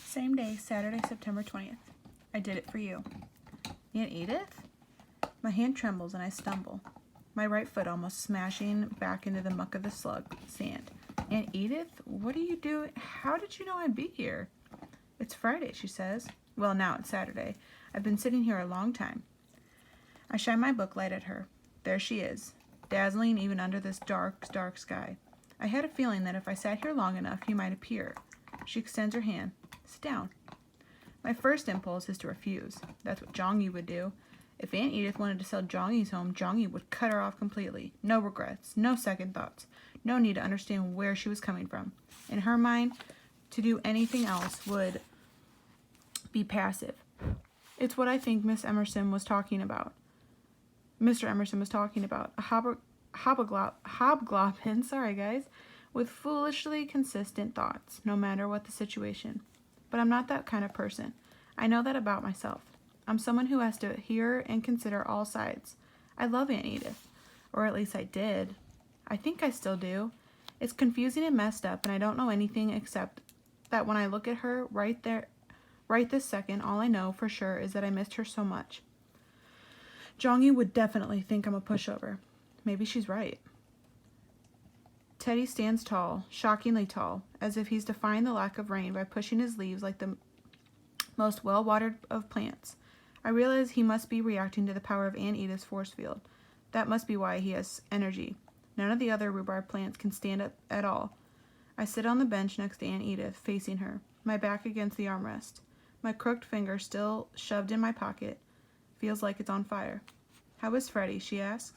Same day, Saturday, September 20th. I did it for you. Aunt Edith? My hand trembles and I stumble, my right foot almost smashing back into the muck of the sand. Aunt Edith, what are you doing? How did you know I'd be here? It's Friday, she says. Well, now it's Saturday. I've been sitting here a long time. I shine my book light at her. There she is, dazzling even under this dark, dark sky. I had a feeling that if I sat here long enough, you might appear. She extends her hand. Sit down. My first impulse is to refuse. That's what Jongy would do. If Aunt Edith wanted to sell Jongy's home, Jongy would cut her off completely. No regrets, no second thoughts, no need to understand where she was coming from. In her mind, to do anything else would be passive. It's what I think Mr. Emerson was talking about. A hobgoblin, sorry guys, with foolishly consistent thoughts, no matter what the situation. But I'm not that kind of person. I know that about myself. I'm someone who has to hear and consider all sides. I love Aunt Edith, or at least I did. I think I still do. It's confusing and messed up, and I don't know anything except that when I look at her right this second, all I know for sure is that I missed her so much. Jongy would definitely think I'm a pushover. Maybe she's right. Teddy stands tall, shockingly tall, as if he's defying the lack of rain by pushing his leaves like the most well-watered of plants. I realize he must be reacting to the power of Aunt Edith's force field. That must be why he has energy. None of the other rhubarb plants can stand up at all. I sit on the bench next to Aunt Edith, facing her, my back against the armrest. My crooked finger still shoved in my pocket. Feels like it's on fire. How is Freddie? She asks.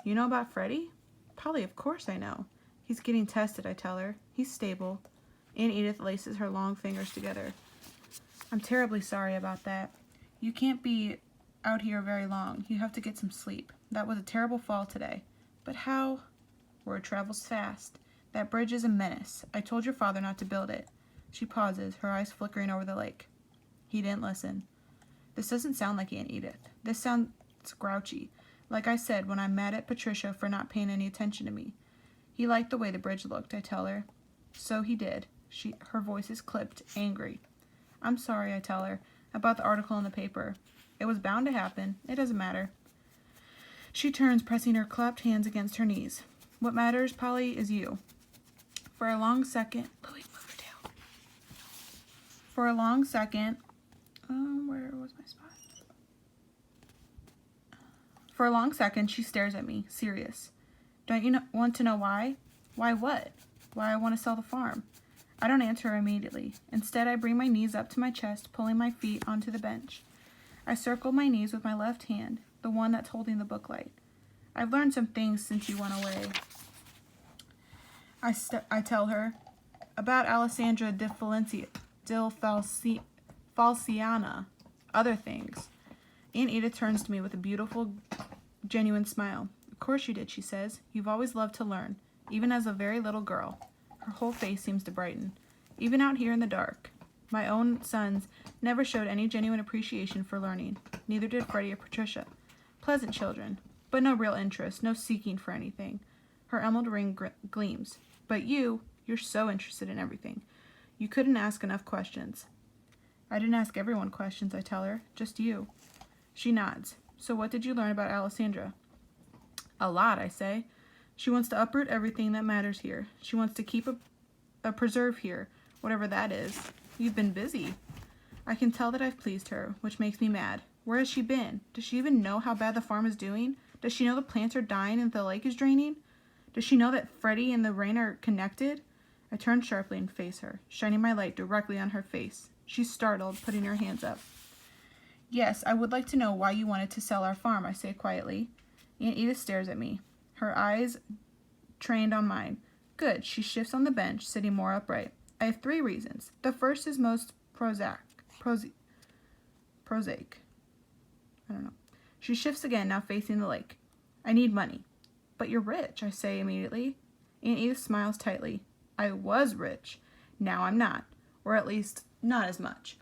You know about Freddie? Polly, of course I know. He's getting tested, I tell her. He's stable. Aunt Edith laces her long fingers together. I'm terribly sorry about that. You can't be out here very long. You have to get some sleep. That was a terrible fall today. But how? Word travels fast. That bridge is a menace. I told your father not to build it. She pauses, her eyes flickering over the lake. He didn't listen. This doesn't sound like Aunt Edith. This sounds grouchy. Like I said when I'm mad at Patricia for not paying any attention to me. He liked the way the bridge looked, I tell her. So he did. Her voice is clipped, angry. I'm sorry, I tell her, about the article in the paper. It was bound to happen. It doesn't matter. She turns, pressing her clapped hands against her knees. What matters, Polly, is you. For a long second, Louie, move your tail. For a long second, where was my spot? For a long second, she stares at me, serious. Don't you want to know why? Why what? Why I want to sell the farm. I don't answer her immediately. Instead, I bring my knees up to my chest, pulling my feet onto the bench. I circle my knees with my left hand, the one that's holding the book light. I've learned some things since you went away. I tell her about Alessandra de Falciana, other things. Aunt Edith turns to me with a beautiful, genuine smile. Of course you did, she says. You've always loved to learn, even as a very little girl. Her whole face seems to brighten. Even out here in the dark. My own sons never showed any genuine appreciation for learning. Neither did Freddie or Patricia. Pleasant children, but no real interest, no seeking for anything. Her emerald ring gleams. But you're so interested in everything. You couldn't ask enough questions. I didn't ask everyone questions, I tell her. Just you. She nods. So what did you learn about Alessandra? A lot, I say. She wants to uproot everything that matters here. She wants to keep a preserve here, whatever that is. You've been busy. I can tell that I've pleased her, which makes me mad. Where has she been? Does she even know how bad the farm is doing? Does she know the plants are dying and the lake is draining? Does she know that Freddie and the rain are connected? I turn sharply and face her, shining my light directly on her face. She's startled, putting her hands up. Yes, I would like to know why you wanted to sell our farm, I say quietly. Aunt Edith stares at me, her eyes trained on mine. Good, she shifts on the bench, sitting more upright. I have 3 reasons. The first is most prosaic. I don't know. She shifts again, now facing the lake. I need money. But you're rich, I say immediately. Aunt Edith smiles tightly. I was rich. Now I'm not. Or at least, not as much.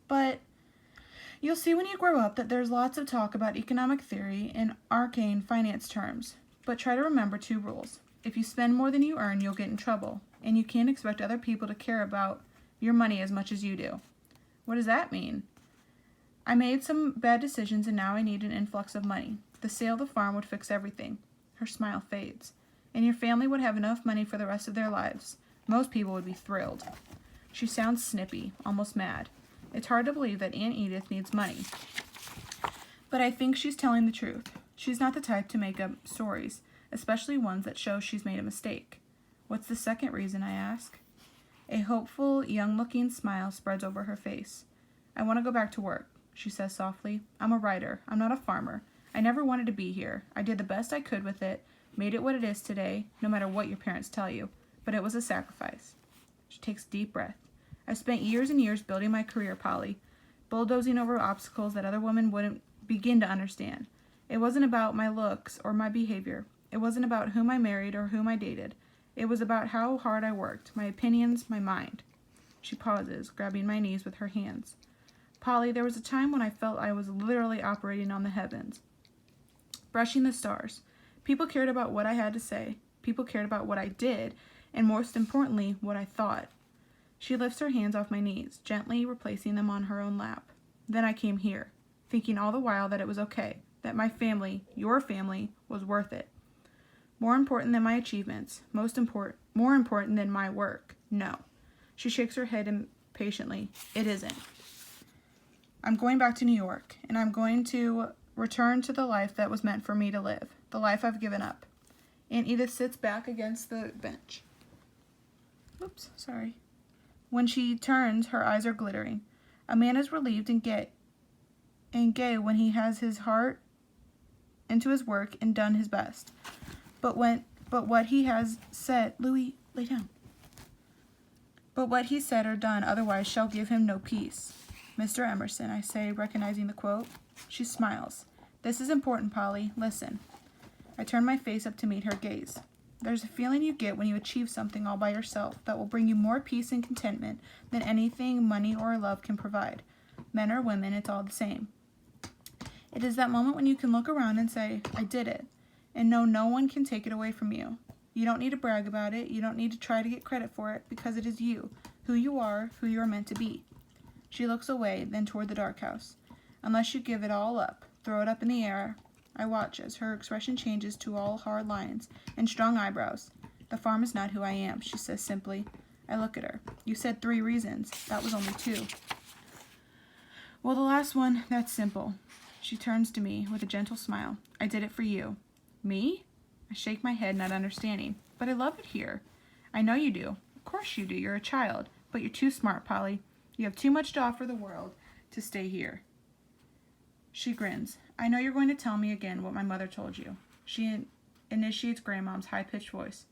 But you'll see when you grow up that there's lots of talk about economic theory in arcane finance terms. But try to remember 2 rules. If you spend more than you earn, you'll get in trouble. And you can't expect other people to care about your money as much as you do. What does that mean? I made some bad decisions and now I need an influx of money. The sale of the farm would fix everything. Her smile fades. And your family would have enough money for the rest of their lives. Most people would be thrilled. She sounds snippy, almost mad. It's hard to believe that Aunt Edith needs money. But I think she's telling the truth. She's not the type to make up stories, especially ones that show she's made a mistake. What's the second reason, I ask? A hopeful, young-looking smile spreads over her face. I want to go back to work, she says softly. I'm a writer. I'm not a farmer. I never wanted to be here. I did the best I could with it, made it what it is today, no matter what your parents tell you. But it was a sacrifice. She takes a deep breath. I've spent years and years building my career, Polly, bulldozing over obstacles that other women wouldn't begin to understand. It wasn't about my looks or my behavior. It wasn't about whom I married or whom I dated. It was about how hard I worked, my opinions, my mind. She pauses, grabbing my knees with her hands. Polly, there was a time when I felt I was literally operating on the heavens, brushing the stars. People cared about what I had to say. People cared about what I did, and most importantly, what I thought. She lifts her hands off my knees, gently replacing them on her own lap. Then I came here, thinking all the while that it was okay, that my family, your family, was worth it. More important than my achievements, more important than my work. No. She shakes her head impatiently. It isn't. I'm going back to New York, and I'm going to return to the life that was meant for me to live, the life I've given up. Aunt Edith sits back against the bench. Oops, sorry. When she turns, her eyes are glittering. A man is relieved and gay when he has his heart into his work and done his best. But what he has said, Louis, lay down. But what he said or done otherwise shall give him no peace. Mr. Emerson, I say, recognizing the quote. She smiles. This is important, Polly. Listen. I turn my face up to meet her gaze. There's a feeling you get when you achieve something all by yourself that will bring you more peace and contentment than anything money or love can provide. Men or women, it's all the same. It is that moment when you can look around and say, I did it, and know no one can take it away from you. You don't need to brag about it. You don't need to try to get credit for it, because it is you, who you are meant to be. She looks away, then toward the dark house. Unless you give it all up, throw it up in the air. I watch as her expression changes to all hard lines and strong eyebrows. The farm is not who I am, she says simply. I look at her. You said 3 reasons. That was only 2. Well, the last one, that's simple. She turns to me with a gentle smile. I did it for you. Me? I shake my head, not understanding. But I love it here. I know you do. Of course you do. You're a child. But you're too smart, Polly. You have too much to offer the world to stay here. She grins. I know you're going to tell me again what my mother told you. She initiates Grandmom's high-pitched voice.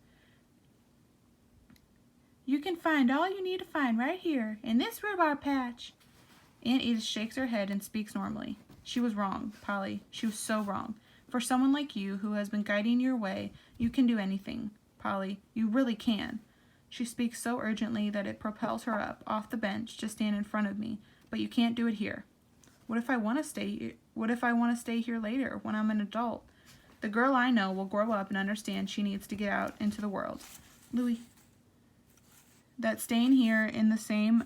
You can find all you need to find right here, in this rhubarb patch. Aunt Edith shakes her head and speaks normally. She was wrong, Polly. She was so wrong. For someone like you, who has been guiding your way, you can do anything. Polly, you really can. She speaks so urgently that it propels her up, off the bench, to stand in front of me. But you can't do it here. What if I want to stay here later, when I'm an adult? The girl I know will grow up and understand she needs to get out into the world. Louis, that staying here in the same...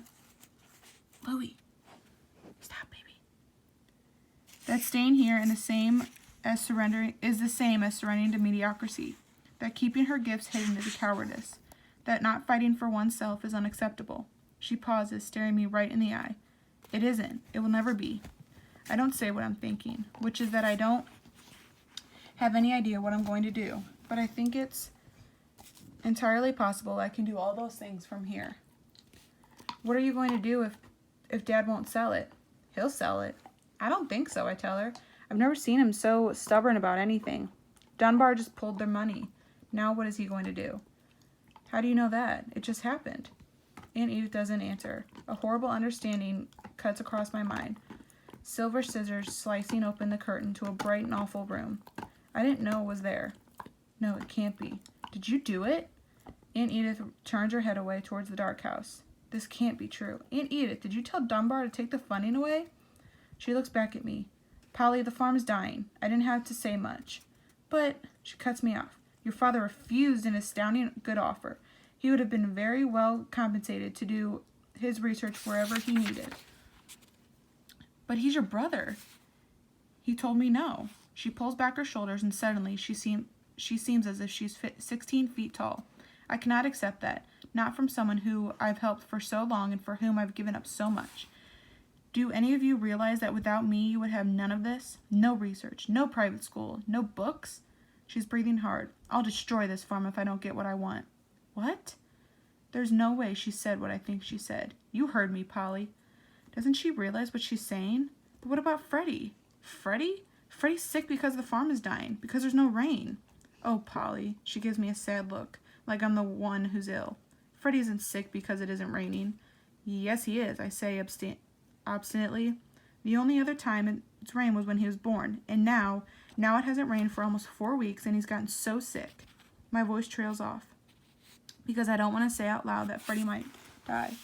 Louis, stop, baby. That staying here in the same as surrendering is the same as surrendering to mediocrity. That keeping her gifts hidden is a cowardice. That not fighting for oneself is unacceptable. She pauses, staring me right in the eye. It isn't. It will never be. I don't say what I'm thinking, which is that I don't have any idea what I'm going to do, but I think it's entirely possible I can do all those things from here. What are you going to do if Dad won't sell it? He'll sell it. I don't think so, I tell her. I've never seen him so stubborn about anything. Dunbar just pulled their money. Now what is he going to do? How do you know that? It just happened. Aunt Edith doesn't answer. A horrible understanding cuts across my mind. Silver scissors slicing open the curtain to a bright and awful room. I didn't know it was there. No, it can't be. Did you do it? Aunt Edith turns her head away towards the dark house. This can't be true. Aunt Edith, did you tell Dunbar to take the funding away? She looks back at me. Polly, the farm's dying. I didn't have to say much. But, she cuts me off. Your father refused an astounding good offer. He would have been very well compensated to do his research wherever he needed. But he's your brother. He told me no. She pulls back her shoulders and suddenly she seems as if she's 16 feet tall. I cannot accept that, not from someone who I've helped for so long and for whom I've given up so much. Do any of you realize that without me you would have none of this? No research, no private school, no books? She's breathing hard. I'll destroy this farm if I don't get what I want. What? There's no way she said what I think she said. You heard me, Polly. Doesn't she realize what she's saying? But what about Freddie? Freddie? Freddie's sick because the farm is dying, because there's no rain. Oh, Polly. She gives me a sad look, like I'm the one who's ill. Freddie isn't sick because it isn't raining. Yes, he is, I say obstinately. The only other time it's rained was when he was born, and now it hasn't rained for almost 4 weeks, and he's gotten so sick. My voice trails off, because I don't want to say out loud that Freddie might die.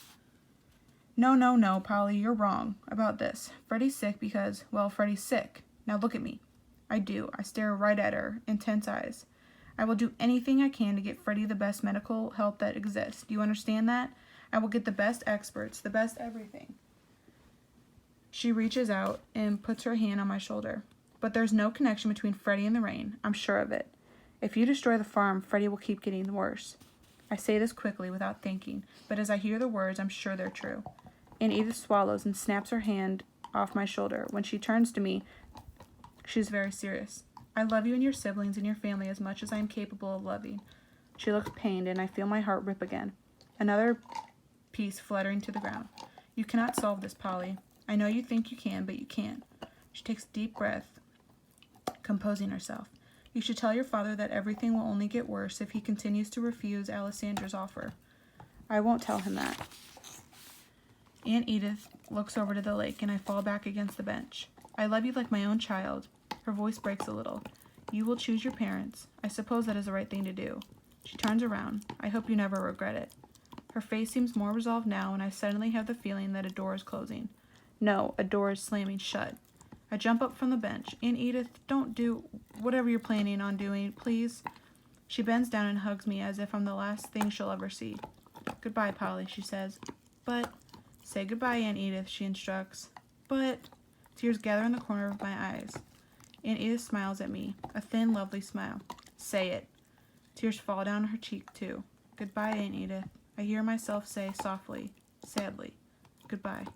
No, Polly, you're wrong about this. Freddie's sick because, well, Freddie's sick. Now look at me. I do. I stare right at her, intense eyes. I will do anything I can to get Freddie the best medical help that exists. Do you understand that? I will get the best experts, the best everything. She reaches out and puts her hand on my shoulder. But there's no connection between Freddie and the rain. I'm sure of it. If you destroy the farm, Freddie will keep getting worse. I say this quickly without thinking, but as I hear the words, I'm sure they're true. And Edith swallows and snaps her hand off my shoulder. When she turns to me, she's very serious. I love you and your siblings and your family as much as I am capable of loving. She looks pained, and I feel my heart rip again. Another piece fluttering to the ground. You cannot solve this, Polly. I know you think you can, but you can't. She takes a deep breath, composing herself. You should tell your father that everything will only get worse if he continues to refuse Alessandra's offer. I won't tell him that. Aunt Edith looks over to the lake, and I fall back against the bench. I love you like my own child. Her voice breaks a little. You will choose your parents. I suppose that is the right thing to do. She turns around. I hope you never regret it. Her face seems more resolved now, and I suddenly have the feeling that a door is closing. No, a door is slamming shut. I jump up from the bench. Aunt Edith, don't do whatever you're planning on doing, please. She bends down and hugs me as if I'm the last thing she'll ever see. Goodbye, Polly, she says. But... Say goodbye, Aunt Edith, she instructs. But... Tears gather in the corner of my eyes. Aunt Edith smiles at me, a thin, lovely smile. Say it. Tears fall down her cheek, too. Goodbye, Aunt Edith. I hear myself say softly, sadly, goodbye.